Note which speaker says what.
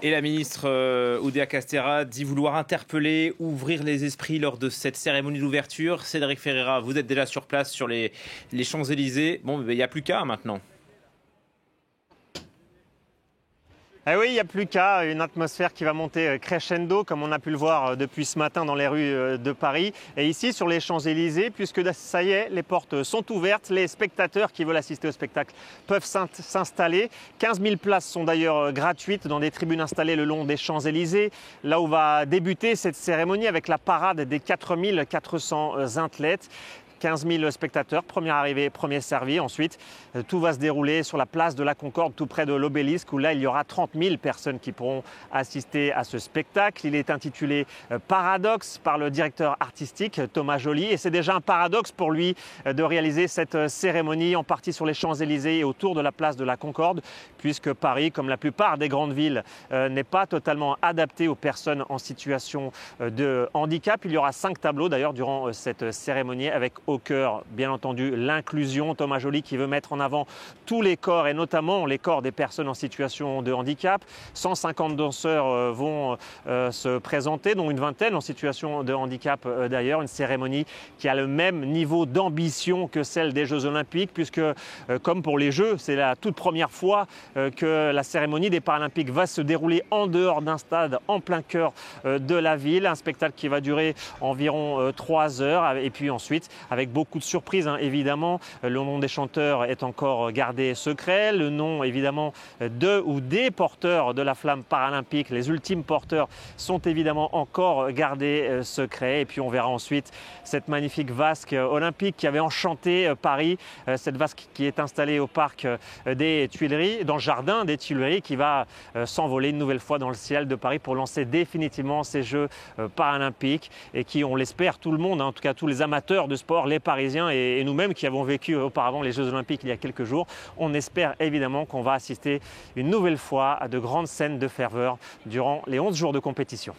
Speaker 1: Et la ministre Oudéa Castéra dit vouloir interpeller, ouvrir les esprits lors de cette cérémonie d'ouverture. Cédric Ferreira, vous êtes déjà sur place sur les Champs-Élysées. Bon, il n'y a plus qu'à maintenant.
Speaker 2: Eh oui, il n'y a plus qu'à, une atmosphère qui va monter crescendo, comme on a pu le voir depuis ce matin dans les rues de Paris. Et ici, sur les Champs-Élysées, puisque ça y est, les portes sont ouvertes, les spectateurs qui veulent assister au spectacle peuvent s'installer. 15 000 places sont d'ailleurs gratuites dans des tribunes installées le long des Champs-Élysées, là où va débuter cette cérémonie avec la parade des 4 400 athlètes. 15 000 spectateurs, première arrivée, premier servi. Ensuite, tout va se dérouler sur la place de la Concorde, tout près de l'Obélisque, où là, il y aura 30 000 personnes qui pourront assister à ce spectacle. Il est intitulé Paradoxe par le directeur artistique Thomas Joly. Et c'est déjà un paradoxe pour lui de réaliser cette cérémonie en partie sur les Champs-Élysées et autour de la place de la Concorde, puisque Paris, comme la plupart des grandes villes, n'est pas totalement adapté aux personnes en situation de handicap. Il y aura 5 tableaux d'ailleurs durant cette cérémonie avec au cœur, bien entendu, l'inclusion. Thomas Joly qui veut mettre en avant tous les corps et notamment les corps des personnes en situation de handicap. 150 danseurs vont se présenter, dont une vingtaine en situation de handicap d'ailleurs. Une cérémonie qui a le même niveau d'ambition que celle des Jeux Olympiques, puisque comme pour les Jeux, c'est la toute première fois que la cérémonie des Paralympiques va se dérouler en dehors d'un stade, en plein cœur de la ville. Un spectacle qui va durer environ 3 heures et puis ensuite avec beaucoup de surprises, évidemment. Le nom des chanteurs est encore gardé secret. Le nom, évidemment, de ou des porteurs de la flamme paralympique, les ultimes porteurs, sont évidemment encore gardés secrets. Et puis on verra ensuite cette magnifique vasque olympique qui avait enchanté Paris. Cette vasque qui est installée au parc des Tuileries, dans le jardin des Tuileries, qui va s'envoler une nouvelle fois dans le ciel de Paris pour lancer définitivement ces Jeux paralympiques et qui, on l'espère, tout le monde, en tout cas tous les amateurs de sport, les Parisiens et nous-mêmes qui avons vécu auparavant les Jeux Olympiques il y a quelques jours, on espère évidemment qu'on va assister une nouvelle fois à de grandes scènes de ferveur durant les 11 jours de compétition.